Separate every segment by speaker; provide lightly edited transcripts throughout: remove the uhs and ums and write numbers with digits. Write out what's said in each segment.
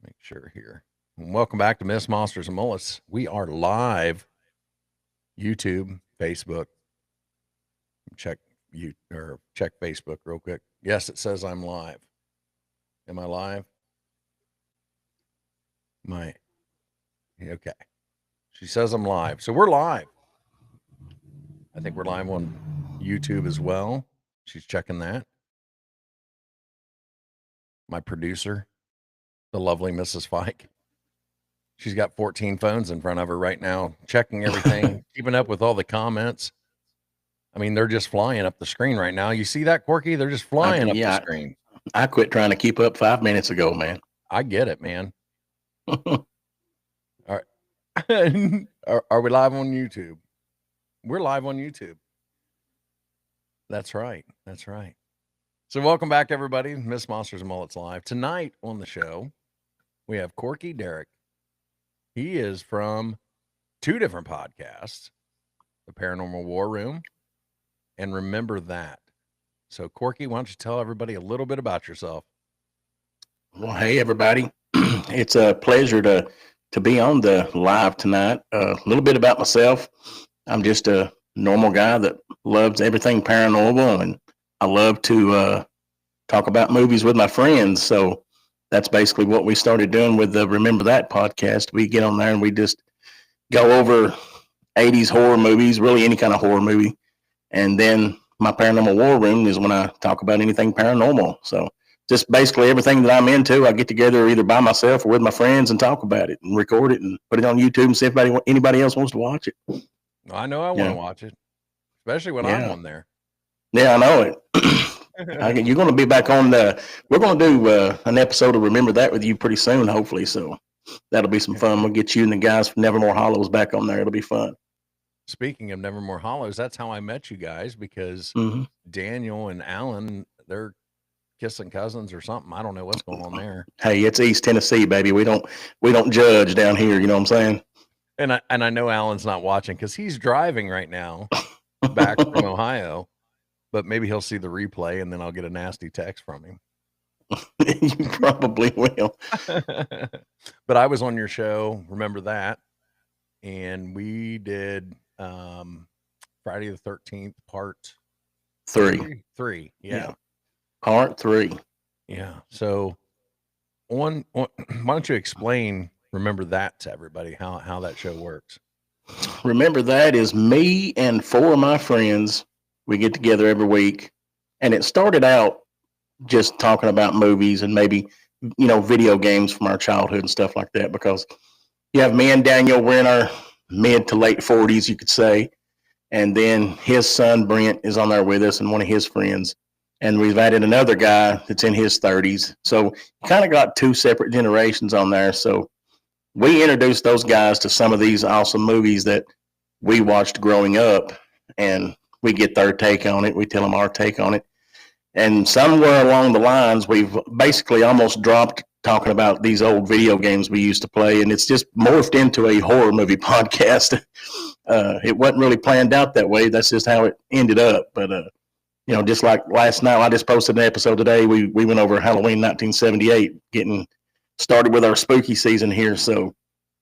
Speaker 1: Make sure here. And welcome back to Miss Monsters and Mullets. We are live, YouTube, Facebook. Check check Facebook real quick. Yes, it says I'm live. Am I live? My okay. She says I'm live. So we're live. I think we're live on YouTube as well. She's checking that. My producer, the lovely Mrs. Fike. She's got 14 phones in front of her right now, checking everything, keeping up with all the comments. I mean, they're just flying up the screen right now. You see that, Corky? They're just flying up the
Speaker 2: Yeah,
Speaker 1: screen.
Speaker 2: I quit trying to keep up 5 minutes ago, man.
Speaker 1: I get it, man. All right. Are we live on YouTube? We're live on YouTube. That's right. That's right. So, welcome back, everybody. Miss Monsters and Mullets Live. Tonight on the show, we have Corky Derrick. He is from two different podcasts, The Paranormal War Room and Remember That. So, Corky, why don't you tell everybody a little bit about yourself?
Speaker 2: Well, hey everybody, it's a pleasure to be on the live tonight. A little bit about myself. I'm just a normal guy that loves everything paranormal, and I love to talk about movies with my friends. So that's basically what we started doing with the Remember That podcast. We get on there and we just go over 80s horror movies, really any kind of horror movie. And then my paranormal war room is when I talk about anything paranormal. So just basically everything that I'm into, I get together either by myself or with my friends and talk about it and record it and put it on YouTube and see if anybody else wants to watch it.
Speaker 1: Well, I know I want to
Speaker 2: Yeah,
Speaker 1: watch it, especially when I'm
Speaker 2: yeah,
Speaker 1: on there.
Speaker 2: yeah. I know it. You're going to be back on the. We're going to do an episode of Remember That with you pretty soon, hopefully. So that'll be some fun. We'll get you and the guys from Nevermore Hollows back on there. It'll be fun.
Speaker 1: Speaking of Nevermore Hollows, that's how I met you guys because
Speaker 2: Hmm.
Speaker 1: Daniel and Alan, they're kissing cousins or something. I don't know what's going on there.
Speaker 2: Hey, it's East Tennessee, baby. We don't judge down here. You know what I'm
Speaker 1: And I know Alan's not watching because he's driving right now back from
Speaker 2: saying?
Speaker 1: Ohio, but maybe he'll see the replay and then I'll get a nasty text from him.
Speaker 2: You probably will.
Speaker 1: But I was on your show, remember that? And we did Friday the 13th part
Speaker 2: Three.
Speaker 1: three.
Speaker 2: Yeah.
Speaker 1: Yeah.
Speaker 2: Part three.
Speaker 1: Yeah. So why don't you explain remember that to everybody how that show works?
Speaker 2: Remember that is me and four of my friends. We get together every week. And it started out just talking about movies and maybe, video games from our childhood and stuff like that. Because you have me and Daniel, we're in our mid to late 40s, you could say. And then his son, Brent, is on there with us and one of his friends. And we've added another guy that's in his 30s. So you kind of got two separate generations on there. So we introduced those guys to some of these awesome movies that we watched growing up, and we get their take on it. We tell them our take on it. And somewhere along the lines, we've basically almost dropped talking about these old video games we used to play, and it's just morphed into a horror movie podcast. It wasn't really planned out that way. That's just how it ended up. But just like last night, I just posted an episode today. We went over Halloween 1978, getting started with our spooky season here. So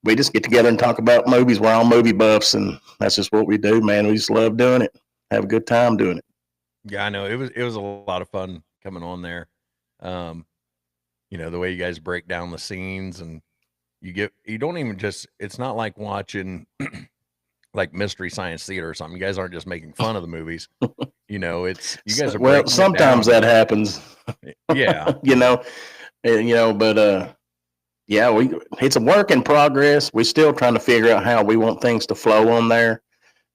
Speaker 2: we just get together and talk about movies. We're all movie buffs, and that's just what we do, man. We just love doing it. Have a good time doing it.
Speaker 1: Yeah, I know it was a lot of fun coming on there. Um, the way you guys break down the scenes and you don't even just it's not like watching like Mystery Science Theater or something. You guys aren't just making fun of the movies. It's you guys are
Speaker 2: Well,
Speaker 1: breaking it
Speaker 2: sometimes
Speaker 1: down.
Speaker 2: that happens,
Speaker 1: Yeah.
Speaker 2: you know, but yeah, we it's a work in progress. We're still trying to figure out how we want things to flow on there.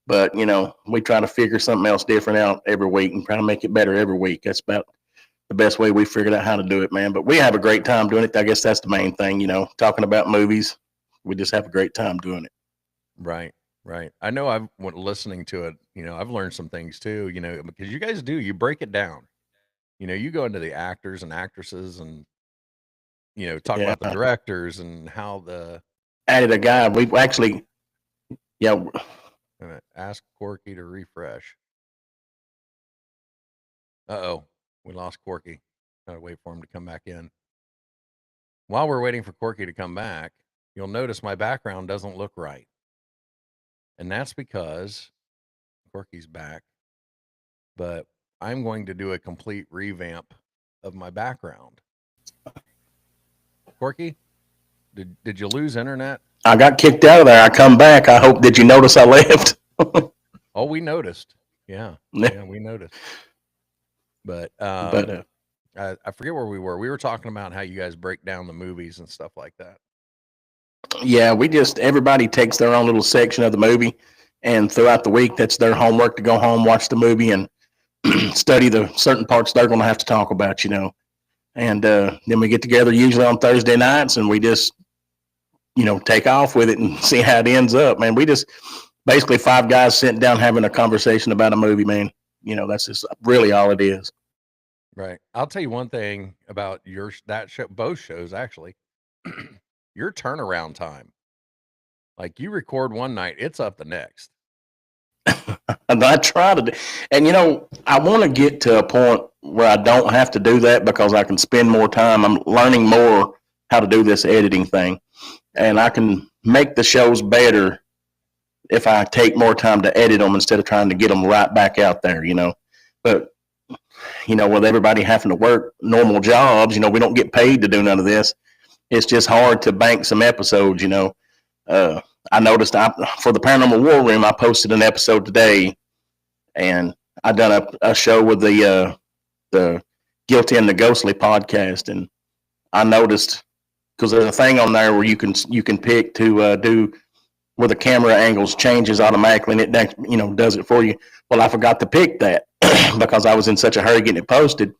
Speaker 2: But we try to figure something else different out every week and try to make it better every week. That's about the best way we figured out how to do it, man. But we have a great time doing it. I guess that's the main thing, talking about movies. We just have a great time doing it.
Speaker 1: Right, right. I know I've when listening to it, I've learned some things too, because you guys do, you break it down. You go into the actors and actresses and, talk
Speaker 2: Yeah,
Speaker 1: about the directors and how the
Speaker 2: added a guy. We actually, yeah,
Speaker 1: ask Corky to refresh. Uh-oh, we lost Corky. Gotta wait for him to come back in. while we're waiting for Corky to come back, you'll notice my background doesn't look right. And that's because Corky's back. But I'm going to do a complete revamp of my background. Corky, did you lose internet?
Speaker 2: I got kicked out of there. I come back. I hope. Did you notice I left?
Speaker 1: Oh, we noticed. Yeah, we noticed. But
Speaker 2: But
Speaker 1: I forget where we were. We were talking about how you guys break down the movies and stuff like that.
Speaker 2: yeah, everybody takes their own little section of the movie, and throughout the week, that's their homework to go home, watch the movie, and study the certain parts they're going to have to talk about. And then we get together usually on Thursday nights, and we just take off with it and see how it ends up. Man, we just basically five guys sitting down having a conversation about a movie. Man, that's just really all it is.
Speaker 1: Right. I'll tell you one thing about that show, both shows actually. Your turnaround time, like you record one night, it's up the next.
Speaker 2: And I try to, and I want to get to a point where I don't have to do that because I can spend more time. I'm learning more how to do this editing thing, and I can make the shows better if I take more time to edit them instead of trying to get them right back out there. But with everybody having to work normal jobs, we don't get paid to do none of this. It's just hard to bank some episodes. I noticed for the Paranormal War Room, I posted an episode today, and I done a show with the Guilty and the Ghostly podcast, and I noticed because there's a thing on there where you can pick to do where the camera angles changes automatically, and it does it for you. Well, I forgot to pick that because I was in such a hurry getting it posted,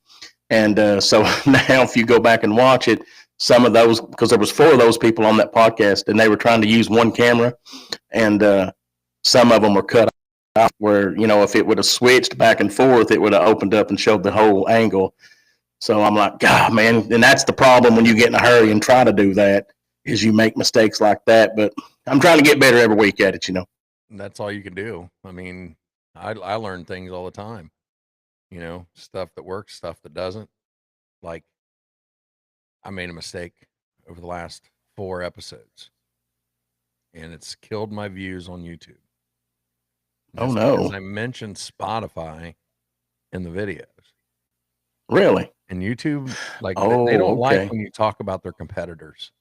Speaker 2: and so now if you go back and watch it, some of those, because there was 4 of those people on that podcast, and they were trying to use one camera, and some of them were cut off where, if it would have switched back and forth, it would have opened up and showed the whole angle. So I'm like, God, man, and that's the problem when you get in a hurry and try to do that, is you make mistakes like that. But I'm trying to get better every week at it,
Speaker 1: That's all you can do. I mean, I learn things all the time, stuff that works, stuff that doesn't. Like, I made a mistake over the last 4 episodes, and it's killed my views on YouTube.
Speaker 2: Oh, no.
Speaker 1: Because I mentioned Spotify in the videos.
Speaker 2: Really?
Speaker 1: And YouTube, like,
Speaker 2: Oh,
Speaker 1: they don't
Speaker 2: okay.
Speaker 1: like when you talk about their competitors.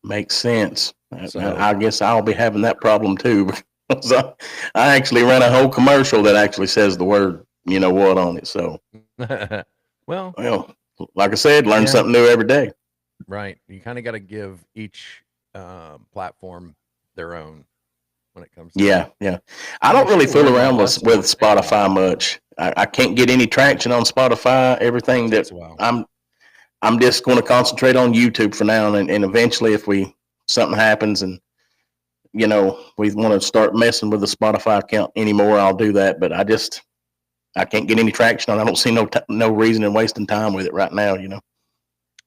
Speaker 2: Makes sense.
Speaker 1: So,
Speaker 2: I guess I'll be having that problem too, because I actually ran a whole commercial that actually says the word, you know what, on it. So,
Speaker 1: well,
Speaker 2: like I said, learn something new every day.
Speaker 1: Right. You kind of got to give each platform their own when it comes to
Speaker 2: Yeah. I don't really fool around with Spotify much. I can't get any traction on Spotify. Everything that I'm just going to concentrate on YouTube for now, and eventually, if something happens and we want to start messing with the Spotify account anymore, I'll do that. But I can't get any traction on. I don't see no reason in wasting time with it right now.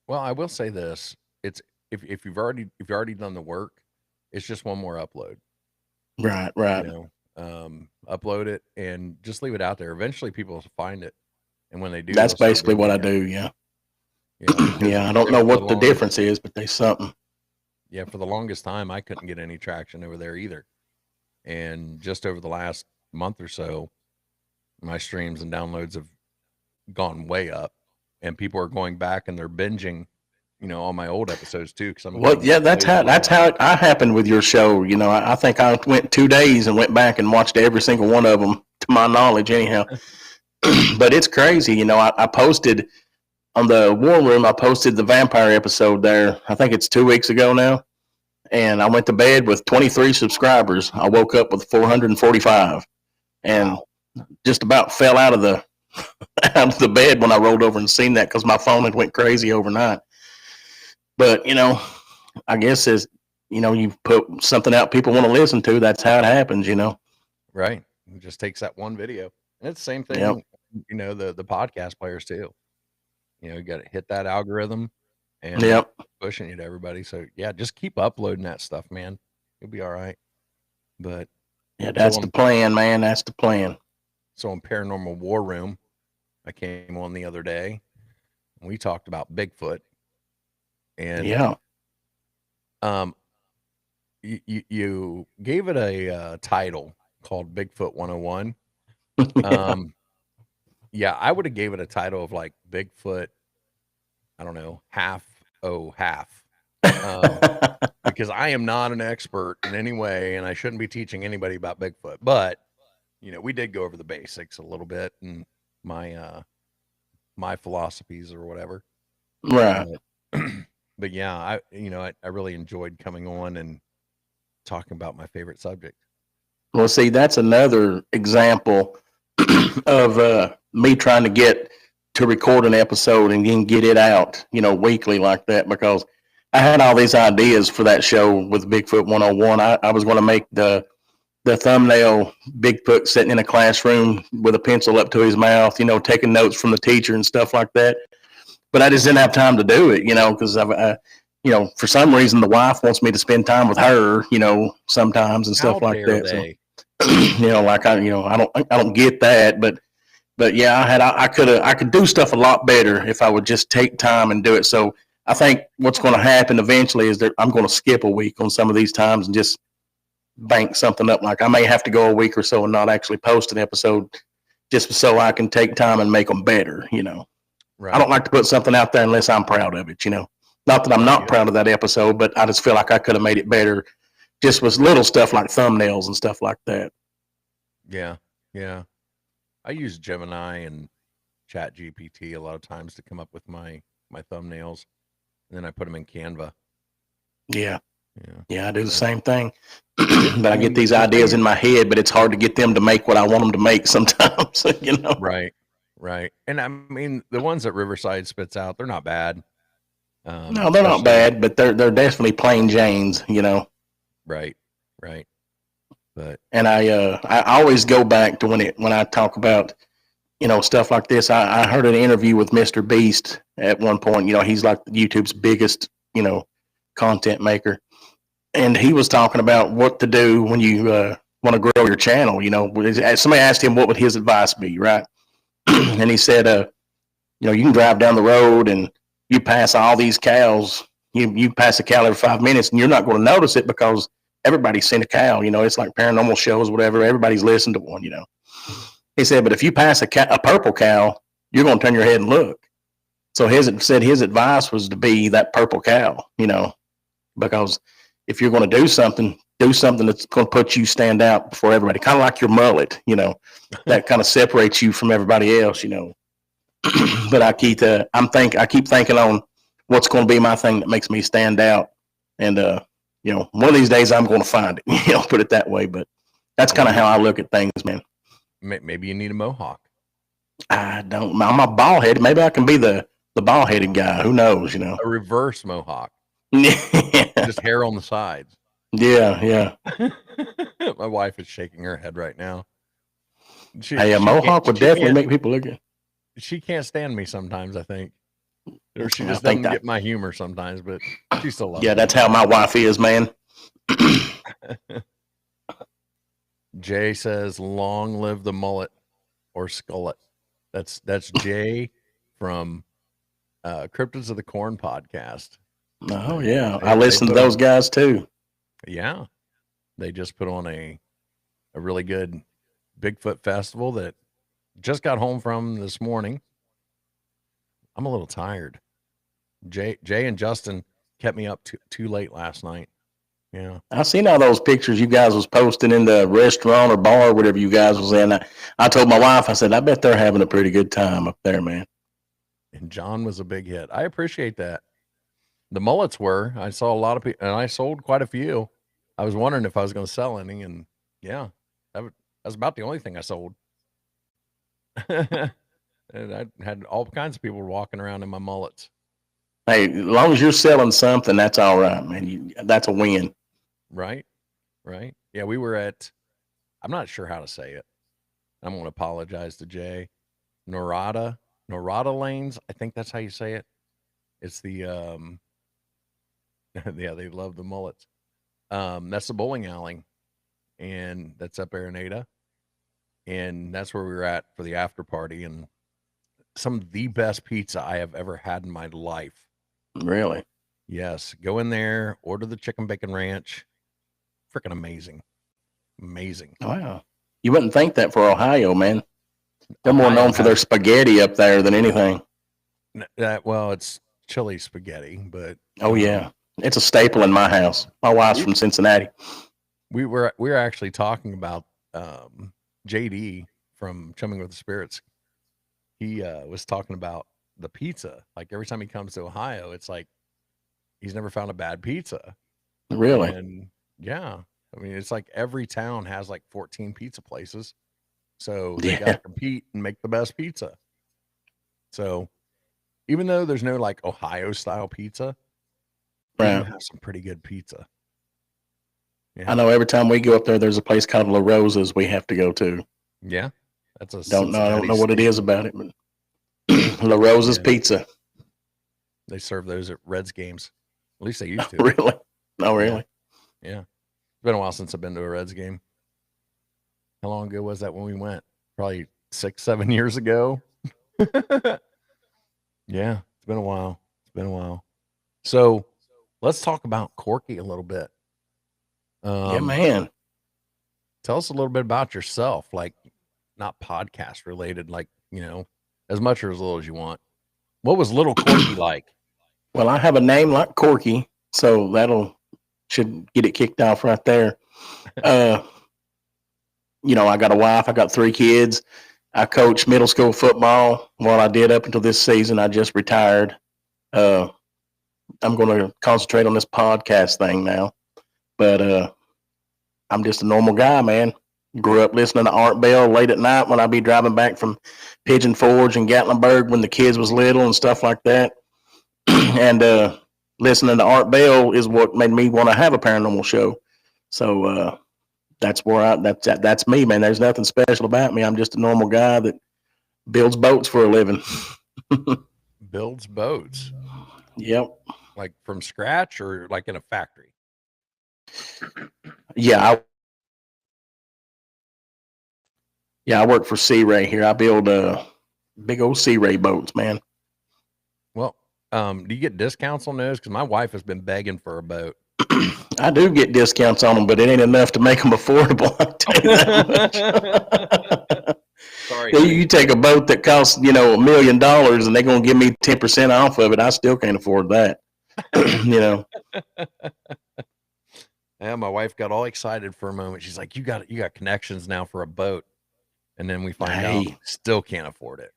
Speaker 1: Well, I will say this: it's if you've already done the work, it's just one more upload.
Speaker 2: Right.
Speaker 1: Upload it and just leave it out there. Eventually, people will find it, and when they do,
Speaker 2: that's basically what I do. Yeah. Yeah, I don't know what the difference is, but there's something.
Speaker 1: Yeah, for the longest time, I couldn't get any traction over there either. And just over the last month or so, my streams and downloads have gone way up, and people are going back and they're binging, all my old episodes too. Because
Speaker 2: that's how it happened with your show. I think I went 2 days and went back and watched every single one of them, to my knowledge, anyhow. But it's crazy. I posted on the War Room. I posted the vampire episode there. I think it's 2 weeks ago now, and I went to bed with 23 subscribers. I woke up with 445, and just about fell out of the bed when I rolled over and seen that, because my phone had went crazy overnight. But I guess as you put something out people want to listen to, that's how it happens.
Speaker 1: Right. It just takes that one video, and it's the same thing. Yep. The podcast players too. You got to hit that algorithm and pushing it to everybody. So yeah, just keep uploading that stuff, man. You'll be all right. But
Speaker 2: yeah, that's the plan, man. That's the plan.
Speaker 1: So on Paranormal War Room, I came on the other day and we talked about Bigfoot, And
Speaker 2: Yeah.
Speaker 1: um, you gave it a title called Bigfoot 101.
Speaker 2: Yeah.
Speaker 1: Yeah, I would have gave it a title of like Bigfoot, I don't know, half, um, because I am not an expert in any way, and I shouldn't be teaching anybody about Bigfoot. But we did go over the basics a little bit and my my philosophies or whatever.
Speaker 2: Right.
Speaker 1: But but yeah, I really enjoyed coming on and talking about my favorite subject.
Speaker 2: Well, see, that's another example of me trying to get to record an episode and then get it out, weekly like that, because I had all these ideas for that show with Bigfoot 101. I was going to make the thumbnail Bigfoot sitting in a classroom with a pencil up to his mouth, taking notes from the teacher and stuff like that. But I just didn't have time to do it, because for some reason the wife wants me to spend time with her, sometimes and
Speaker 1: How
Speaker 2: stuff like
Speaker 1: dare
Speaker 2: that. So,
Speaker 1: they?
Speaker 2: like I don't get that, but yeah, I could do stuff a lot better if I would just take time and do it. So I think what's going to happen eventually is that I'm going to skip a week on some of these times and just bank something up. Like I may have to go a week or so and not actually post an episode just so I can take time and make them better. I
Speaker 1: Right.
Speaker 2: don't like to put something out there unless I'm proud of it. Not that I'm
Speaker 1: I
Speaker 2: not
Speaker 1: get it.
Speaker 2: proud of that episode, but I just feel like I could have made it better just with little stuff like thumbnails and stuff like that.
Speaker 1: Yeah. Yeah. I use Gemini and Chat GPT a lot of times to come up with my thumbnails, and then I put them in Canva.
Speaker 2: Yeah.
Speaker 1: Yeah.
Speaker 2: Yeah, I do the
Speaker 1: But
Speaker 2: same thing.
Speaker 1: it,
Speaker 2: But
Speaker 1: I
Speaker 2: I get
Speaker 1: mean,
Speaker 2: these
Speaker 1: the thing
Speaker 2: ideas in
Speaker 1: is,
Speaker 2: my head, but it's hard to get them to make what I want them to make sometimes.
Speaker 1: right, right. And I mean, the ones that Riverside spits out, they're not bad.
Speaker 2: No, they're not
Speaker 1: Especially
Speaker 2: bad, but they're definitely plain Janes.
Speaker 1: right, right. But
Speaker 2: And I always go back to when I talk about stuff like this. I heard an interview with Mr. Beast at one point. He's like YouTube's biggest content maker, and he was talking about what to do when you want to grow your channel. Somebody asked him what would his advice be, right? And he said, you can drive down the road and you pass all these cows. You pass a cow every 5 minutes, and you're not going to notice it because everybody's seen a cow. It's like paranormal shows, whatever. Everybody's listened to one. He said, but if you pass a purple cow, you're going to turn your head and look. So his advice was to be that purple cow. Because if you're going to do something that's going to put you stand out before everybody, kind of like your mullet. That kind of separates you from everybody else. But I keep thinking on what's going to be my thing that makes me stand out, and one of these days I'm going to find it. Put it that way. But that's kind of
Speaker 1: maybe
Speaker 2: how I look at things, man.
Speaker 1: maybe you need a mohawk,
Speaker 2: I don't. I'm a bald headed. Maybe I can be the bald headed guy. Who knows?
Speaker 1: a reverse mohawk,
Speaker 2: Yeah,
Speaker 1: just hair on the sides.
Speaker 2: yeah.
Speaker 1: My wife is shaking her head right now. She
Speaker 2: Hey, a
Speaker 1: she can't
Speaker 2: mohawk would
Speaker 1: she
Speaker 2: definitely
Speaker 1: can't
Speaker 2: make people look good.
Speaker 1: she can't stand me sometimes, I think. Or she
Speaker 2: I
Speaker 1: just
Speaker 2: think
Speaker 1: doesn't
Speaker 2: that.
Speaker 1: get my humor sometimes, but she still loves
Speaker 2: Yeah,
Speaker 1: me
Speaker 2: that's how
Speaker 1: anyway.
Speaker 2: my wife is, man.
Speaker 1: Jay says, "Long live the mullet or skullet." That's Jay from Cryptids of the Corn podcast.
Speaker 2: Oh
Speaker 1: They
Speaker 2: yeah, I
Speaker 1: they
Speaker 2: listen to
Speaker 1: put
Speaker 2: those
Speaker 1: on,
Speaker 2: guys too.
Speaker 1: yeah, they just put on a really good Bigfoot festival that just got home from this morning. I'm a little tired. Jay and Justin kept me up too late last night. Yeah.
Speaker 2: I seen all those pictures you guys was posting in the restaurant or bar, whatever you guys was in. I told my wife, I said, I bet they're having a pretty good time up there, man.
Speaker 1: And John was a big hit. I appreciate that. The mullets were. I saw a lot of people, and I sold quite a few. I was wondering if I was going to sell any, and yeah, that's about the only thing I sold. And I had all kinds of people walking around in my mullets.
Speaker 2: Hey, as long as you're selling something, that's all right, man. That's a win.
Speaker 1: Right, right. Yeah, we were at. I'm not sure how to say it. I'm going to apologize to Jay. Norada Lanes. I think that's how you say it. It's the yeah, they love the mullets. That's the bowling alley, and that's up Arenada, and that's where we were at for the after party, and some of the best pizza I have ever had in my life.
Speaker 2: Really.
Speaker 1: Yes, go in there, order the chicken bacon ranch. Freaking amazing. Amazing.
Speaker 2: Wow. You wouldn't think that for Ohio, man. They're more
Speaker 1: Ohio
Speaker 2: known for their
Speaker 1: has
Speaker 2: spaghetti up there than anything.
Speaker 1: that. Well, it's chili spaghetti, but
Speaker 2: Oh yeah, it's a staple in my house. My wife's
Speaker 1: we
Speaker 2: from Cincinnati.
Speaker 1: we were actually talking about JD from Chumming with the Spirits. He was talking about the pizza. Like every time he comes to Ohio, it's like he's never found a bad pizza.
Speaker 2: Really?
Speaker 1: And yeah, I mean, it's like every town has like 14 pizza places. So they got to
Speaker 2: Yeah.
Speaker 1: compete and make the best pizza. So even though there's no like Ohio style pizza, we do
Speaker 2: Right.
Speaker 1: have some pretty good pizza.
Speaker 2: I
Speaker 1: Yeah.
Speaker 2: know every time we go up there, there's a place called La Rosa's we have to go to.
Speaker 1: Yeah. That's a
Speaker 2: I don't
Speaker 1: Cincinnati
Speaker 2: know what it is
Speaker 1: staple.
Speaker 2: about it, but La Rosa's
Speaker 1: Yeah.
Speaker 2: Pizza.
Speaker 1: They serve those at Reds games. At least they used to.
Speaker 2: Really? No,
Speaker 1: Yeah.
Speaker 2: really.
Speaker 1: Yeah. It's been a while since I've been to a Reds game. How long ago was that when we went? Probably 6, 7 years ago. Yeah. It's been a while. It's been a while. So let's talk about Corky a little bit.
Speaker 2: Yeah, man.
Speaker 1: Tell us a little bit about yourself, like not podcast related, like, as much or as little as you want. What was little Corky like?
Speaker 2: Well, I have a name like Corky, so that'll should get it kicked off right there. Uh, I got a wife, I got 3 kids. I coach middle school football. Well, I did up until this season. I just retired. Uh, I'm going to concentrate on this podcast thing now. But I'm just a normal guy, man. Grew up listening to Art Bell late at night when I'd be driving back from Pigeon Forge and Gatlinburg when the kids was little and stuff like that. And listening to Art Bell is what made me want to have a paranormal show. So that's where that's me, man. There's nothing special about me. I'm just a normal guy that builds boats for a living.
Speaker 1: Builds boats,
Speaker 2: Yep.
Speaker 1: like from scratch or like in a factory?
Speaker 2: Yeah. I work for Sea Ray here. I build big old Sea Ray boats, man.
Speaker 1: Well, do you get discounts on those? Because my wife has been begging for a boat.
Speaker 2: I do get discounts on them, but it ain't enough to make them affordable. I'll tell you that much.
Speaker 1: Sorry.
Speaker 2: You take a boat that costs, $1 million and they're going to give me 10% off of it. I still can't afford that.
Speaker 1: Yeah, my wife got all excited for a moment. She's like, you got connections now for a boat. And then we find out still can't afford it.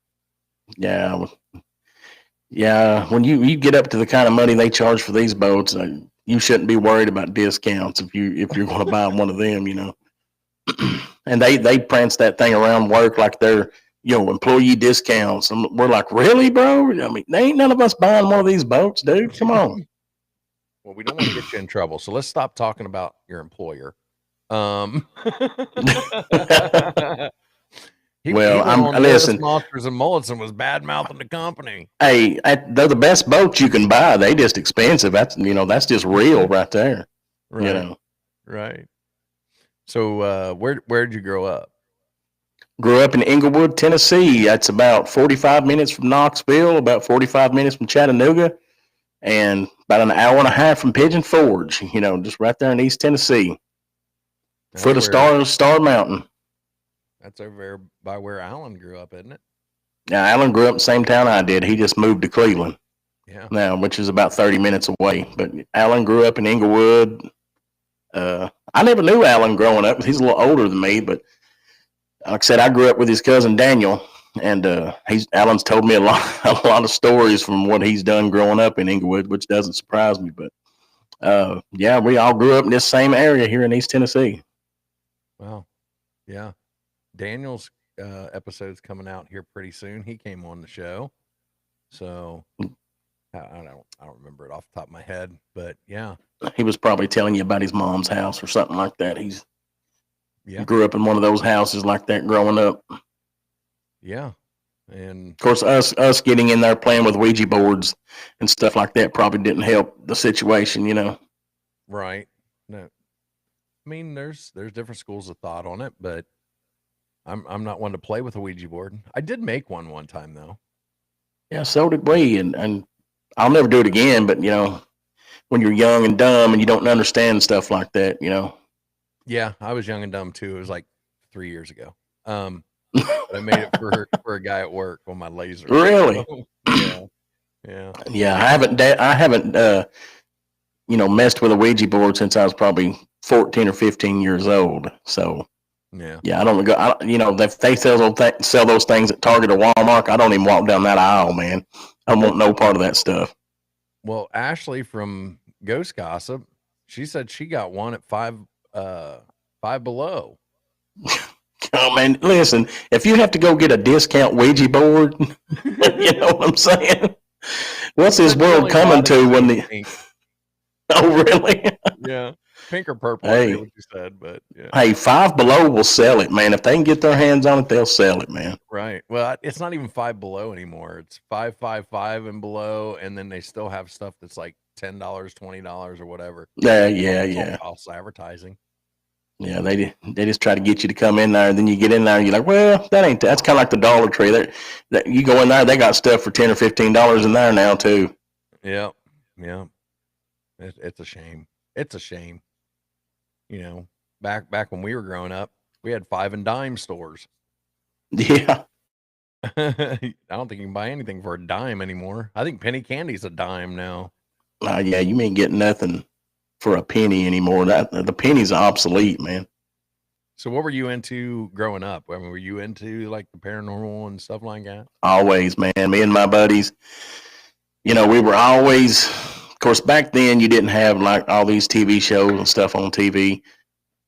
Speaker 2: Yeah. Yeah. When you get up to the kind of money they charge for these boats, you shouldn't be worried about discounts if you're going to buy one of them, And they prance that thing around work like they're, employee discounts. And we're like, really, bro? I mean, they ain't none of us buying one of these boats, dude. Come on.
Speaker 1: Well, we don't want to get you in trouble, so let's stop talking about your employer.
Speaker 2: Well,
Speaker 1: listen. Monsters and Mullets and was bad mouthing the company.
Speaker 2: Hey, they're the best boats you can buy. They just expensive. That's just real right there.
Speaker 1: Right. Right. So where did you grow up?
Speaker 2: Grew up in Inglewood, Tennessee. That's about 45 minutes from Knoxville, about 45 minutes from Chattanooga, and about an hour and a half from Pigeon Forge, just right there in East Tennessee. Foot of Star Mountain.
Speaker 1: That's over there by where Alan grew up, isn't it?
Speaker 2: Yeah, Alan grew up in the same town I did. He just moved to Cleveland.
Speaker 1: Yeah.
Speaker 2: Now, which is about 30 minutes away. But Alan grew up in Inglewood. I never knew Alan growing up. He's a little older than me, but like I said, I grew up with his cousin Daniel, and Alan's told me a lot of stories from what he's done growing up in Inglewood, which doesn't surprise me. But yeah, we all grew up in this same area here in East Tennessee.
Speaker 1: Wow. Yeah. Daniel's episode's coming out here pretty soon. He came on the show, so I don't remember it off the top of my head, but yeah,
Speaker 2: he was probably telling you about his mom's house or something like that. He grew up in one of those houses like that growing up.
Speaker 1: Yeah, and
Speaker 2: of course, us getting in there playing with Ouija boards and stuff like that probably didn't help the situation,
Speaker 1: Right. No, I mean there's different schools of thought on it, but I'm not one to play with a Ouija board. I did make one time though.
Speaker 2: Yeah, so did we, and I'll never do it again. But when you're young and dumb and you don't understand stuff like that, you know.
Speaker 1: Yeah, I was young and dumb too. It was like 3 years ago. But I made it for a guy at work on my laser.
Speaker 2: Really?
Speaker 1: So, yeah, yeah,
Speaker 2: Yeah, I haven't messed with a Ouija board since I was probably 14 or 15 years old. So
Speaker 1: yeah.
Speaker 2: yeah, I don't go. If they sell those things at Target or Walmart, I don't even walk down that aisle, man. I want no part of that stuff.
Speaker 1: Well, Ashley from Ghost Gossip, she said she got one at Five Below.
Speaker 2: Oh man, listen, if you have to go get a discount Ouija board, you know what I'm saying? What's
Speaker 1: She
Speaker 2: this
Speaker 1: said she
Speaker 2: world
Speaker 1: only
Speaker 2: coming
Speaker 1: bought it
Speaker 2: to
Speaker 1: because it
Speaker 2: when
Speaker 1: was
Speaker 2: the?
Speaker 1: pink.
Speaker 2: Oh really?
Speaker 1: Yeah, pink or purple, I forget
Speaker 2: Hey,
Speaker 1: what she said, but yeah.
Speaker 2: hey, Five Below will sell it, man. If they can get their hands on it, they'll sell it, man.
Speaker 1: Right. Well, it's not even Five Below anymore. It's 555 and below, and then they still have stuff that's like $10, $20 or whatever.
Speaker 2: Yeah,
Speaker 1: It's all
Speaker 2: yeah.
Speaker 1: false advertising.
Speaker 2: Yeah, they just try to get you to come in there, and then you get in there, and you're like, well, that's kind of like the Dollar Tree. That you go in there, they got stuff for $10 or $15 in there now too.
Speaker 1: Yeah. Yeah. It's a shame. It's a shame. You know, back when we were growing up, we had five and dime stores.
Speaker 2: Yeah,
Speaker 1: I don't think you can buy anything for a dime anymore. I think penny candy's a dime now.
Speaker 2: yeah, you ain't getting nothing for a penny anymore. That the penny's obsolete, man.
Speaker 1: So what were you into growing up? I mean, were you into like the paranormal and stuff like that?
Speaker 2: Always, man. Me and my buddies, we were always. Of course, back then you didn't have like all these TV shows and stuff on TV.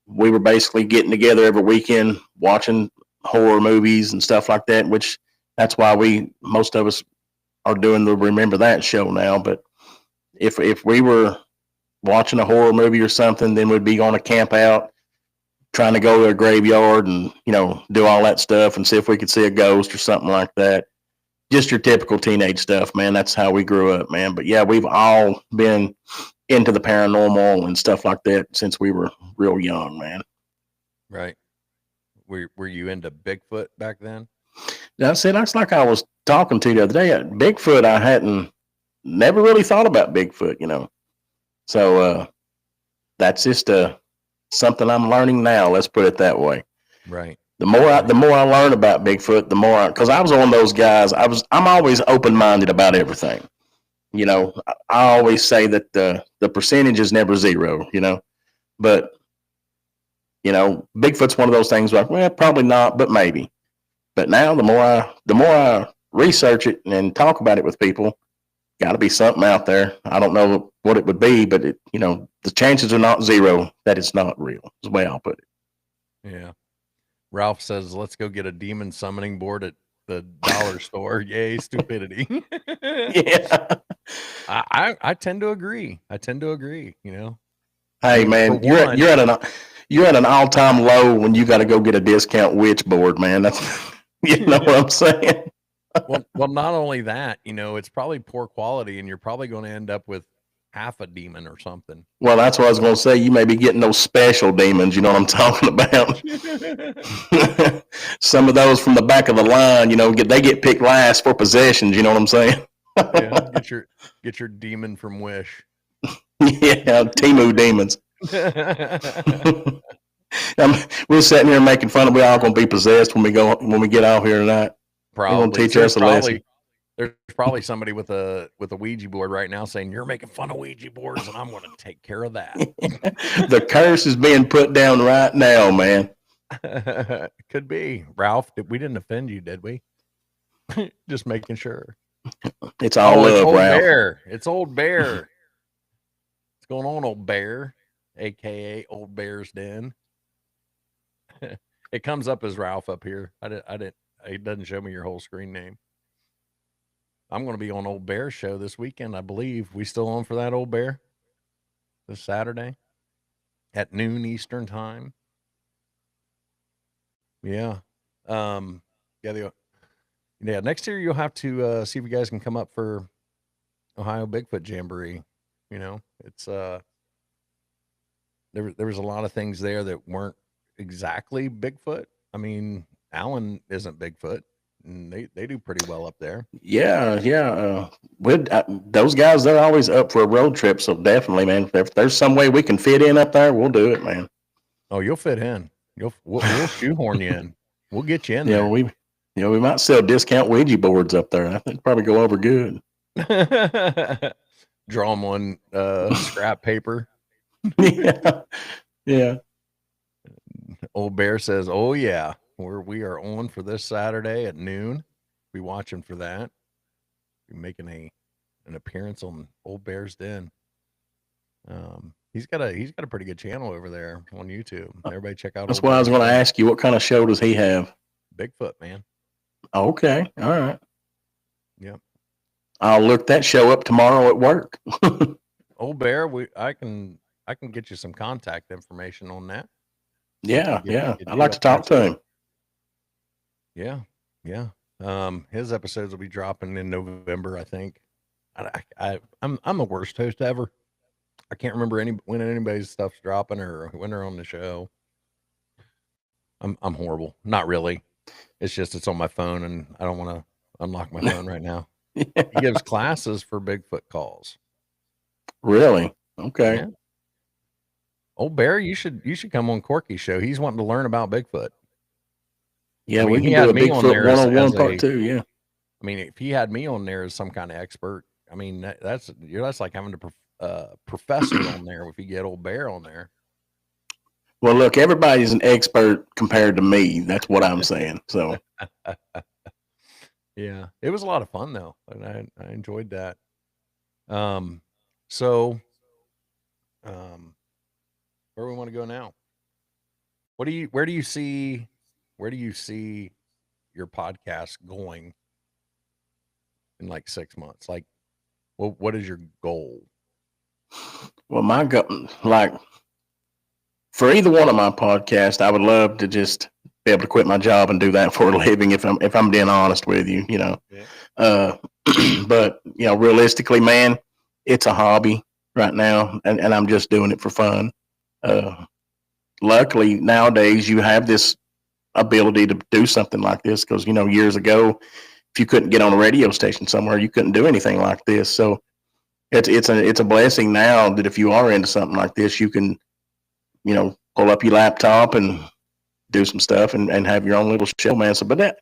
Speaker 2: We were basically getting together every weekend, watching horror movies and stuff like that. Which that's why most of us are doing the Remember That show now. But if we were watching a horror movie or something, then we'd be on a camp out trying to go to a graveyard and do all that stuff and see if we could see a ghost or something like that. Just your typical teenage stuff, man. That's how we grew up, man. But yeah, we've all been into the paranormal and stuff like that since we were real young, man.
Speaker 1: Right. Were you into Bigfoot back then?
Speaker 2: That's like I was talking to the other day. Bigfoot, I hadn't never really thought about Bigfoot. So that's just something I'm learning now. Let's put it that way.
Speaker 1: Right.
Speaker 2: The more I learn about Bigfoot, the more because I was one of those guys. I'm always open minded about everything. I always say that the percentage is never zero. But Bigfoot's one of those things like, well, probably not, but maybe. But now the more I research it and talk about it with people, got to be something out there. I don't know what it would be, but the chances are not zero that it's not real. Is the way I'll put it.
Speaker 1: Yeah. Ralph says, "Let's go get a demon summoning board at the dollar store." Yay, stupidity.
Speaker 2: Yeah.
Speaker 1: I tend to agree. I tend to agree. I
Speaker 2: Hey
Speaker 1: mean, for
Speaker 2: man,
Speaker 1: one,
Speaker 2: you're at an all time low when you got to go get a discount witch board, man. That's you know what I'm saying.
Speaker 1: well, not only that, it's probably poor quality, and you're probably going to end up with half a demon or something.
Speaker 2: Well, that's what I was going to say. You may be getting those special demons. You know what I'm talking about? Some of those from the back of the line, they get picked last for possessions. You know what I'm saying?
Speaker 1: Yeah, get your demon from Wish.
Speaker 2: Yeah, Timu demons. We're sitting here making fun of. We all going to be possessed when we get out here tonight. They're going to
Speaker 1: Probably.
Speaker 2: teach us a lesson.
Speaker 1: There's probably somebody with a Ouija board right now saying, "You're making fun of Ouija boards, and I'm going to take care of that."
Speaker 2: The curse is being put down right now, man.
Speaker 1: Could be. Ralph, we didn't offend you, did we? Just making sure.
Speaker 2: It's all
Speaker 1: it's
Speaker 2: love,
Speaker 1: old
Speaker 2: Ralph.
Speaker 1: Bear. It's old Bear. What's going on, old Bear? AKA Old Bear's Den. It comes up as Ralph up here. I didn't. It doesn't show me your whole screen name. I'm going to be on Old Bear's show this weekend, I believe. We still on for that, Old Bear? This Saturday at noon Eastern time. Yeah. Yeah. Next year you'll have to see if you guys can come up for Ohio Bigfoot Jamboree. It's there was a lot of things there that weren't exactly Bigfoot. I mean, Alan isn't Bigfoot. and they do pretty well up there.
Speaker 2: Yeah, yeah. Those guys, they're always up for a road trip. So definitely, man, if there's some way we can fit in up there, we'll do it, man.
Speaker 1: Oh, you'll fit in. We'll shoehorn you in. We'll get you in
Speaker 2: Yeah,
Speaker 1: there.
Speaker 2: we might sell discount Ouija boards up there. I think probably go over good.
Speaker 1: Draw them on scrap paper.
Speaker 2: Yeah, yeah.
Speaker 1: Old Bear says, "Oh yeah, we are on for this Saturday at noon. Be watching for that. Be making an appearance on Old Bear's Den. He's got a pretty good channel over there on YouTube. Everybody check out
Speaker 2: That's
Speaker 1: Old
Speaker 2: why I was
Speaker 1: Bear's
Speaker 2: going to
Speaker 1: Den.
Speaker 2: ask you, what kind of show does he have?
Speaker 1: Bigfoot, man.
Speaker 2: Okay, all right.
Speaker 1: Yep.
Speaker 2: I'll look that show up tomorrow at work.
Speaker 1: Old Bear, I can get you some contact information on that.
Speaker 2: Yeah,
Speaker 1: Get,
Speaker 2: yeah.
Speaker 1: get
Speaker 2: I'd
Speaker 1: you
Speaker 2: like to
Speaker 1: up there
Speaker 2: talk to him.
Speaker 1: Yeah, yeah. His episodes will be dropping in November, I think. I'm the worst host ever. I can't remember when anybody's stuff's dropping or when they're on the show. I'm horrible. Not really. It's just it's on my phone and I don't want to unlock my phone right now. He gives classes for Bigfoot calls.
Speaker 2: Really? Okay.
Speaker 1: Yeah. Old Bear, you should come on Corky's show. He's wanting to learn about Bigfoot.
Speaker 2: Yeah,
Speaker 1: I mean,
Speaker 2: we
Speaker 1: he
Speaker 2: can do
Speaker 1: had
Speaker 2: a
Speaker 1: me on
Speaker 2: Bigfoot
Speaker 1: there as
Speaker 2: 101
Speaker 1: a
Speaker 2: part 2. Yeah.
Speaker 1: I mean, if he had me on there as some kind of expert, I mean, that's like having a professor on there if you get Old Bear on there.
Speaker 2: Well, look, everybody's an expert compared to me. That's what I'm saying. So,
Speaker 1: yeah, it was a lot of fun though, and I enjoyed that. So, where we want to go now? Where do you see your podcast going in like 6 months? Like, what is your goal?
Speaker 2: well, like for either one of my podcasts, I would love to just be able to quit my job and do that for a living. If I'm being honest with you,
Speaker 1: Yeah.
Speaker 2: Uh, but realistically, man, it's a hobby right now, and I'm just doing it for fun. Uh, Luckily, nowadays you have this ability to do something like this because years ago, if you couldn't get on a radio station somewhere, you couldn't do anything like this. So it's a blessing now that if you are into something like this, you can pull up your laptop and do some stuff and have your own little show, man. So, but that,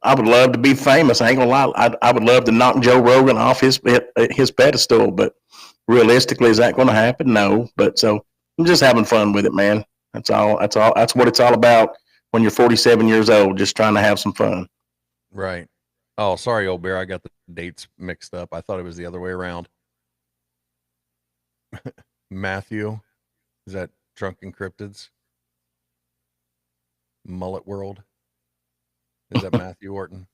Speaker 2: I would love to be famous. I ain't gonna lie. I would love to knock Joe Rogan off his pedestal, but realistically, is that going to happen? No. But so I'm just having fun with it, man. That's all. That's all. That's what it's all about when you're 47 years old, just trying to have some fun.
Speaker 1: Right. Oh, sorry, Old Bear. I got the dates mixed up. I thought it was the other way around. Matthew, is that Drunken Cryptids? Mullet World? Is that Matthew Orton?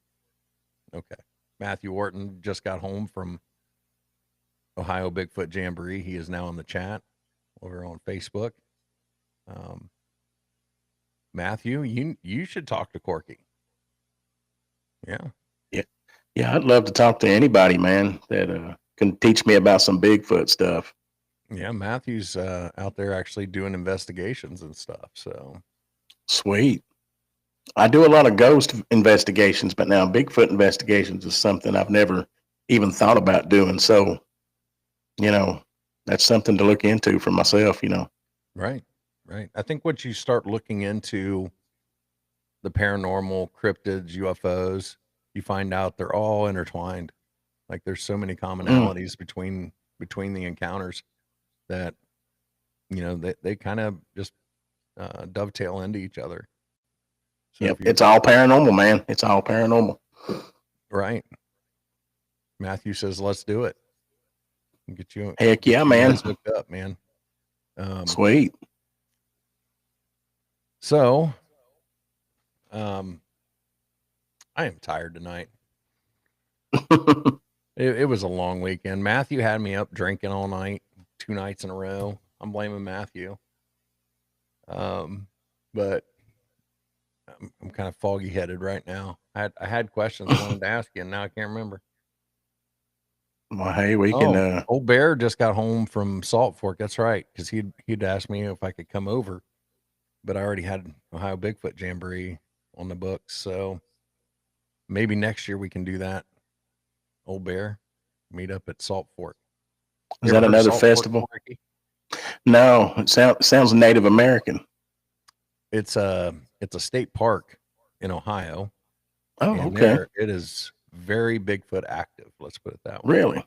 Speaker 1: Okay. Matthew Orton just got home from Ohio Bigfoot Jamboree. He is now in the chat over on Facebook. Matthew, you should talk to Corky. Yeah.
Speaker 2: Yeah. Yeah. I'd love to talk to anybody, man, that can teach me about some Bigfoot stuff.
Speaker 1: Yeah. Matthew's out there actually doing investigations and stuff. So
Speaker 2: Sweet. I do a lot of ghost investigations, but now Bigfoot investigations is something I've never even thought about doing. So, that's something to look into for myself,
Speaker 1: Right. Right. I think once you start looking into the paranormal, cryptids, UFOs, you find out they're all intertwined. Like there's so many commonalities between the encounters that they kind of just dovetail into each other. So
Speaker 2: Yep, it's all paranormal, man. It's all paranormal.
Speaker 1: Right. Matthew says, "Let's do it. Get you.
Speaker 2: Heck yeah, man.
Speaker 1: Hooked up, man.
Speaker 2: Sweet.
Speaker 1: So, I am tired tonight. It was a long weekend. Matthew had me up drinking all night, 2 nights in a row. I'm blaming Matthew. But I'm kind of foggy headed right now. I had questions I wanted to ask you, and now I can't remember.
Speaker 2: Well, hey, we can.
Speaker 1: Old Bear just got home from Salt Fork. That's right, because he'd asked me if I could come over, but I already had Ohio Bigfoot Jamboree on the books, so maybe next year we can do that. Old Bear, meet up at Salt Fork.
Speaker 2: Is
Speaker 1: You ever
Speaker 2: that
Speaker 1: heard of
Speaker 2: another
Speaker 1: Salt Fork,
Speaker 2: festival?
Speaker 1: Ricky?
Speaker 2: No, it sounds Native American.
Speaker 1: It's a state park in Ohio,
Speaker 2: Oh,
Speaker 1: and
Speaker 2: okay.
Speaker 1: there it is very Bigfoot active. Let's put it that way.
Speaker 2: Really?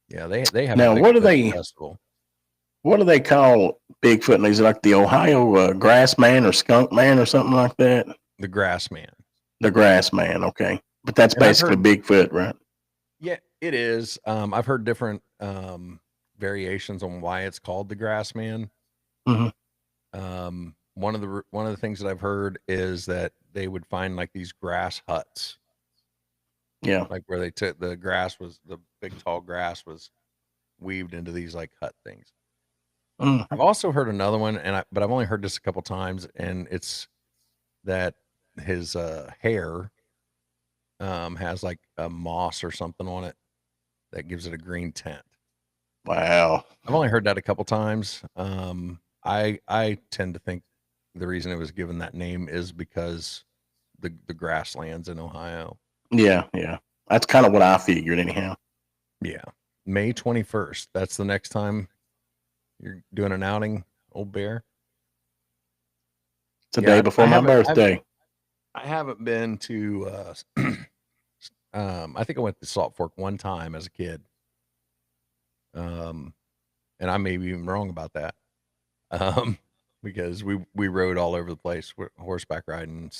Speaker 1: Yeah, they have a
Speaker 2: Now,
Speaker 1: Bigfoot festival.
Speaker 2: what do they call Bigfoot? Is it like the Ohio Grass Man or Skunk Man or something like that?
Speaker 1: The Grass Man.
Speaker 2: The Grass Man, okay. But that's
Speaker 1: And I've
Speaker 2: basically
Speaker 1: heard,
Speaker 2: Bigfoot, right?
Speaker 1: yeah, it is. I've heard different variations on why it's called the Grass Man.
Speaker 2: Hmm.
Speaker 1: One of the things that I've heard is that they would find like these grass huts,
Speaker 2: Yeah.
Speaker 1: like where they took the big tall grass was weaved into these like hut things.
Speaker 2: Mm.
Speaker 1: I've also heard another one, but I've only heard this a couple times, and it's that his hair has like a moss or something on it that gives it a green tint.
Speaker 2: Wow.
Speaker 1: I've only heard that a couple times. I tend to think the reason it was given that name is because the grasslands in Ohio.
Speaker 2: Yeah, yeah. That's kind of what I figured, anyhow.
Speaker 1: Yeah, May 21st. That's the next time you're doing an outing, Old Bear.
Speaker 2: It's the
Speaker 1: Yeah,
Speaker 2: day before my birthday.
Speaker 1: I haven't been to. I think I went to Salt Fork one time as a kid. And I may be even wrong about that. Because we rode all over the place, horseback riding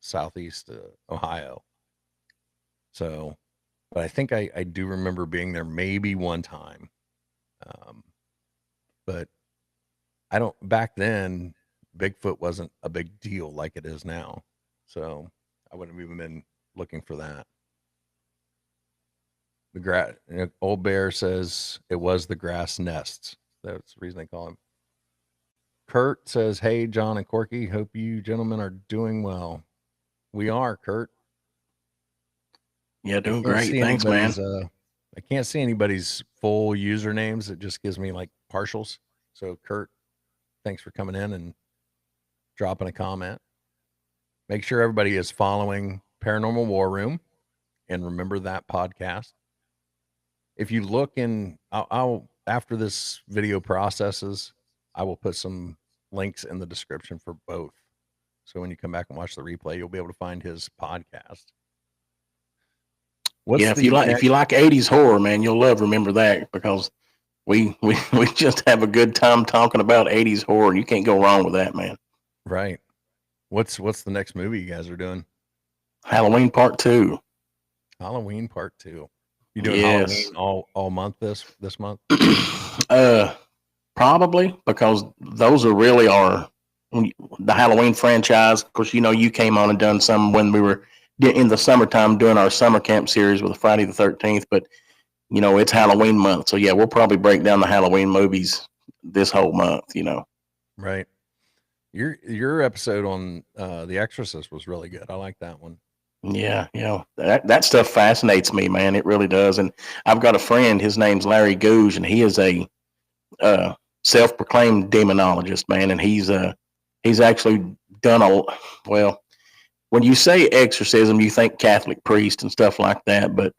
Speaker 1: southeast Ohio. So, but I think I do remember being there maybe one time. But I don't. Back then, Bigfoot wasn't a big deal like it is now. So I wouldn't have even been looking for that. Old Bear says it was the grass nests. That's the reason they call him. Kurt says, "Hey, John and Corky, hope you gentlemen are doing well. We are, Kurt.
Speaker 2: Yeah,
Speaker 1: I
Speaker 2: doing
Speaker 1: can't
Speaker 2: great.
Speaker 1: see
Speaker 2: Thanks, man.
Speaker 1: anybody's. I can't see anybody's full usernames. It just gives me like partials. So, Kurt, thanks for coming in and dropping a comment. Make sure everybody is following Paranormal War Room, and remember that podcast. If you look in, I'll after this video processes, I will put some links in the description for both. So when you come back and watch the replay, you'll be able to find his podcast.
Speaker 2: Yeah, if you like 80s horror, man, you'll love Remember That, because we just have a good time talking about 80s horror. You can't go wrong with that, man.
Speaker 1: Right. What's the next movie you guys are doing?
Speaker 2: Halloween Part 2.
Speaker 1: Halloween Part 2. You doing
Speaker 2: Yes.
Speaker 1: Halloween all month this month?
Speaker 2: Probably, because those are really the Halloween franchise. Of course, you came on and done some when we were in the summertime doing our summer camp series with Friday the 13th, but it's Halloween month. So yeah, we'll probably break down the Halloween movies this whole month,
Speaker 1: Right. Your episode on The Exorcist was really good. I like that one.
Speaker 2: Yeah, that stuff fascinates me, man. It really does. And I've got a friend. His name's Larry Gouge, and he is a self-proclaimed demonologist, man. And he's actually done well. When you say exorcism, you think Catholic priest and stuff like that, but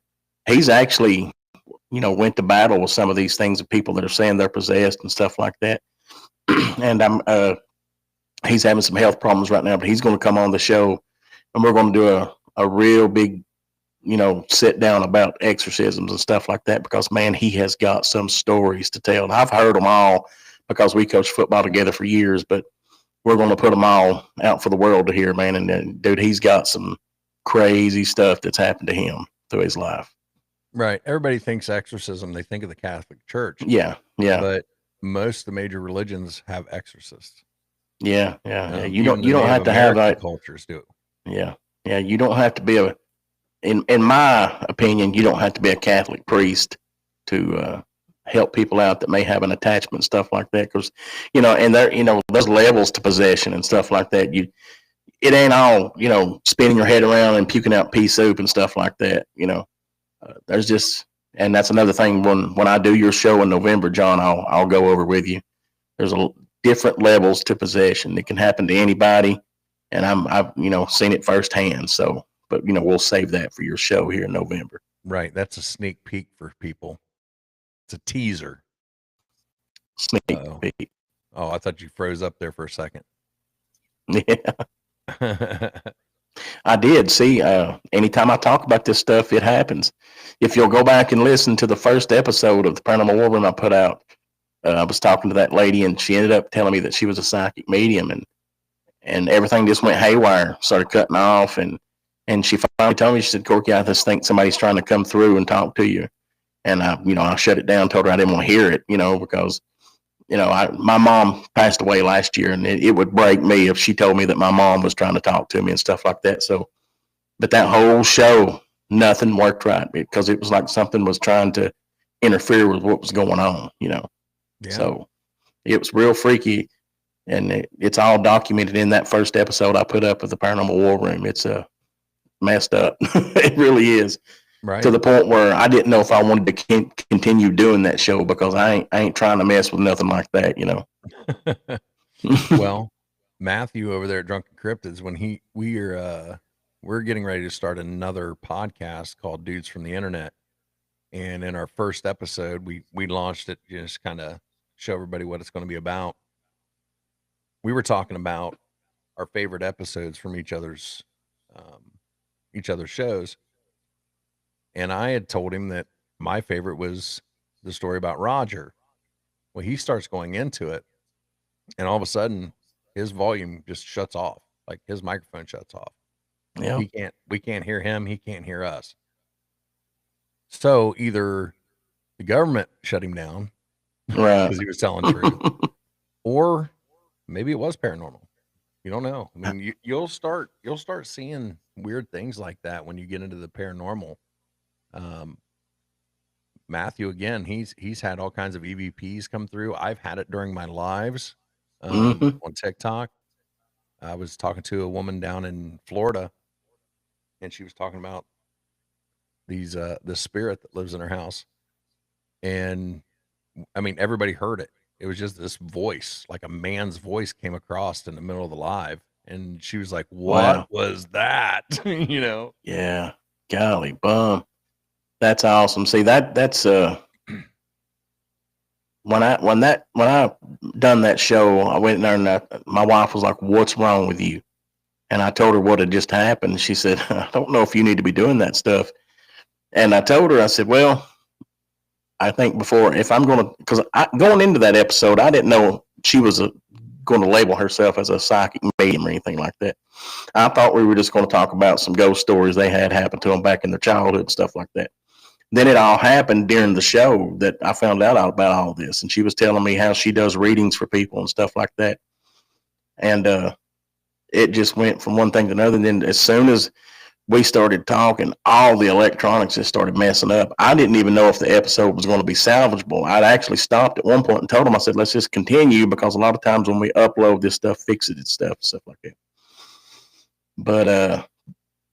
Speaker 2: he's actually went to battle with some of these things of people that are saying they're possessed and stuff like that. And he's having some health problems right now, but he's going to come on the show, and we're going to do a real big, sit down about exorcisms and stuff like that, because man, he has got some stories to tell. And I've heard them all because we coached football together for years, but we're going to put them all out for the world to hear, man. And dude, he's got some crazy stuff that's happened to him through his life.
Speaker 1: Right. Everybody thinks exorcism, they think of the Catholic Church.
Speaker 2: Yeah.
Speaker 1: But most of the major religions have exorcists.
Speaker 2: Yeah. You don't have to have that.
Speaker 1: Cultures do.
Speaker 2: Yeah. You don't have to be in my opinion, you don't have to be a Catholic priest to help people out that may have an attachment and stuff like that. Because, and there's levels to possession and stuff like that. It ain't all, spinning your head around and puking out pea soup and stuff like that. There's just, and that's another thing. When I do your show in November, John, I'll go over with you. There's different levels to possession. It can happen to anybody, and I've seen it firsthand. So but we'll save that for your show here in November.
Speaker 1: Right. That's a sneak peek for people. It's a teaser.
Speaker 2: Sneak
Speaker 1: Uh-oh.
Speaker 2: peek.
Speaker 1: Oh, I thought you froze up there for a second.
Speaker 2: Yeah. I did. See, anytime I talk about this stuff, it happens. If you'll go back and listen to the first episode of the Paranormal War Room I put out, I was talking to that lady, and she ended up telling me that she was a psychic medium, and everything just went haywire, started cutting off, and she finally told me, she said, "Corky, I just think somebody's trying to come through and talk to you." And I shut it down, told her I didn't want to hear it, because my mom passed away last year, and it would break me if she told me that my mom was trying to talk to me and stuff like that. So, but that whole show, nothing worked right because it was like something was trying to interfere with what was going on,
Speaker 1: Yeah.
Speaker 2: So it was real freaky, and it's all documented in that first episode I put up of the Paranormal War Room. It's messed up. It really is.
Speaker 1: Right.
Speaker 2: To the point where I didn't know if I wanted to continue doing that show because I ain't trying to mess with nothing like that,
Speaker 1: Well, Matthew over there at Drunken Cryptids, when we're getting ready to start another podcast called Dudes from the Internet. And in our first episode, we launched it just kind of show everybody what it's going to be about. We were talking about our favorite episodes from each other's shows, and I had told him that my favorite was the story about Roger. Well, he starts going into it, and all of a sudden, his volume just shuts off, like his microphone shuts off.
Speaker 2: Yeah.
Speaker 1: We can't hear him. He can't hear us. So either the government shut him down,
Speaker 2: right,
Speaker 1: because he was telling truth, or maybe it was paranormal. You don't know. I mean, you'll start seeing weird things like that when you get into the paranormal. Matthew, again, he's had all kinds of EVPs come through. I've had it during my lives on TikTok. I was talking to a woman down in Florida, and she was talking about the spirit that lives in her house. And I mean, everybody heard it. It was just this voice, like a man's voice came across in the middle of the live. And she was like, "What was that?"
Speaker 2: Yeah. Golly bum. That's awesome. See, that's when I done that show, I went in there and my wife was like, "What's wrong with you?" And I told her what had just happened. She said, "I don't know if you need to be doing that stuff." And I told her, I said, "Well, I think if I'm going to, because going into that episode, I didn't know she was going to label herself as a psychic medium or anything like that. I thought we were just going to talk about some ghost stories they had happened to them back in their childhood and stuff like that. Then it all happened during the show that I found out about all this. And she was telling me how she does readings for people and stuff like that. And it just went from one thing to another. And then as soon as we started talking, all the electronics just started messing up. I didn't even know if the episode was going to be salvageable. I'd actually stopped at one point and told them, I said, let's just continue, because a lot of times when we upload this stuff, fixes it stuff like that. But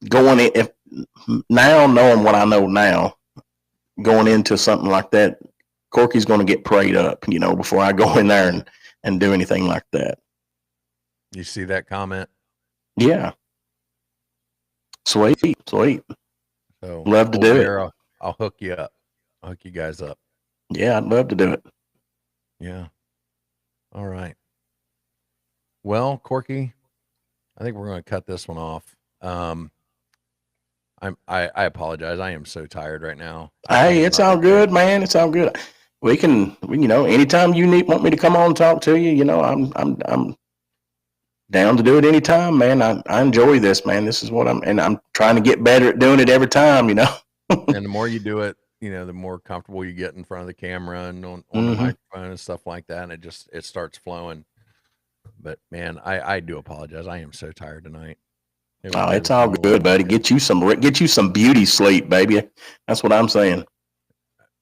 Speaker 2: going in, if now knowing what I know now, going into something like that, Corky's going to get prayed up, before I go in there and do anything like that.
Speaker 1: You see that comment?
Speaker 2: Yeah. Sweet.
Speaker 1: So
Speaker 2: love to do it.
Speaker 1: I'll hook you up. I'll hook you guys up.
Speaker 2: Yeah, I'd love to do it.
Speaker 1: Yeah. All right. Well, Corky, I think we're going to cut this one off. I apologize. I am so tired right now.
Speaker 2: Hey, it's all good, man. It's all good. We can, anytime you want me to come on and talk to you, I'm down to do it anytime, man. I enjoy this, man. This is what I'm trying to get better at doing it every time,
Speaker 1: And the more you do it, the more comfortable you get in front of the camera and on the microphone and stuff like that. And it starts flowing. But man, I do apologize. I am so tired tonight.
Speaker 2: It's all good, buddy. Get you some beauty sleep, baby. That's what I'm saying.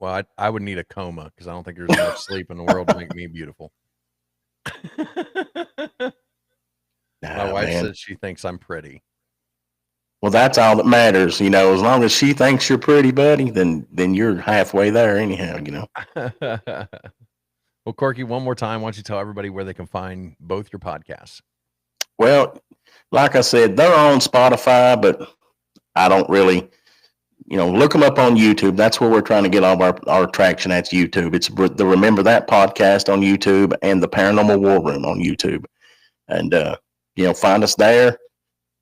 Speaker 1: Well, I would need a coma, because I don't think there's enough sleep in the world to make me beautiful. My wife says she thinks I'm pretty.
Speaker 2: Well, that's all that matters, as long as she thinks you're pretty, buddy, then you're halfway there anyhow,
Speaker 1: Well, Corky, one more time, why don't you tell everybody where they can find both your podcasts?
Speaker 2: Well, like I said, they're on Spotify, but I don't really, look them up on YouTube. That's where we're trying to get all of our traction. That's YouTube. It's the Remember That podcast on YouTube and the Paranormal War Room on YouTube. And, find us there.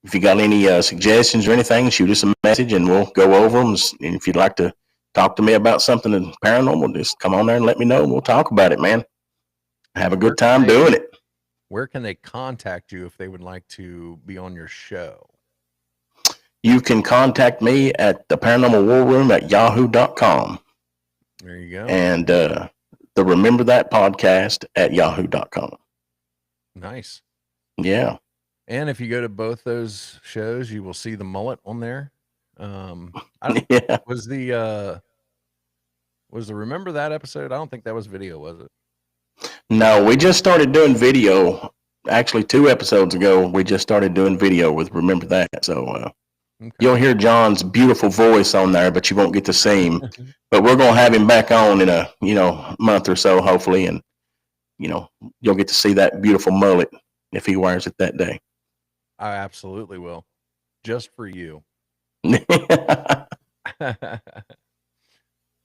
Speaker 2: If you got any suggestions or anything, shoot us a message and we'll go over them. And if you'd like to talk to me about something paranormal, just come on there and let me know. And we'll talk about it, man. Have a good time doing it.
Speaker 1: Where can they contact you if they would like to be on your show?
Speaker 2: You can contact me at the Paranormal War Room at yahoo.com.
Speaker 1: There you go.
Speaker 2: And the Remember That podcast at yahoo.com.
Speaker 1: Nice.
Speaker 2: Yeah.
Speaker 1: And if you go to both those shows, you will see the mullet on there.
Speaker 2: Yeah.
Speaker 1: Was the Remember That episode? I don't think that was video, was it?
Speaker 2: No, we just started doing video. Actually, 2 episodes ago, we just started doing video with Remember That. So you'll hear John's beautiful voice on there, but you won't get to see him. But we're going to have him back on in a month or so, hopefully, and you'll get to see that beautiful mullet if he wears it that day.
Speaker 1: I absolutely will, just for you. All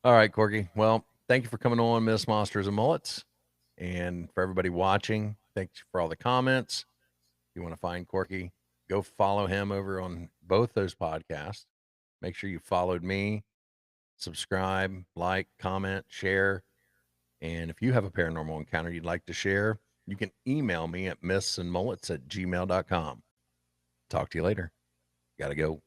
Speaker 1: right, Corky. Well, thank you for coming on, Miss Monsters and Mullets. And for everybody watching, thanks for all the comments. If you want to find Corky, go follow him over on both those podcasts. Make sure you followed me, subscribe, like, comment, share. And if you have a paranormal encounter you'd like to share, you can email me at missandmullets@gmail.com. Talk to you later. Gotta go.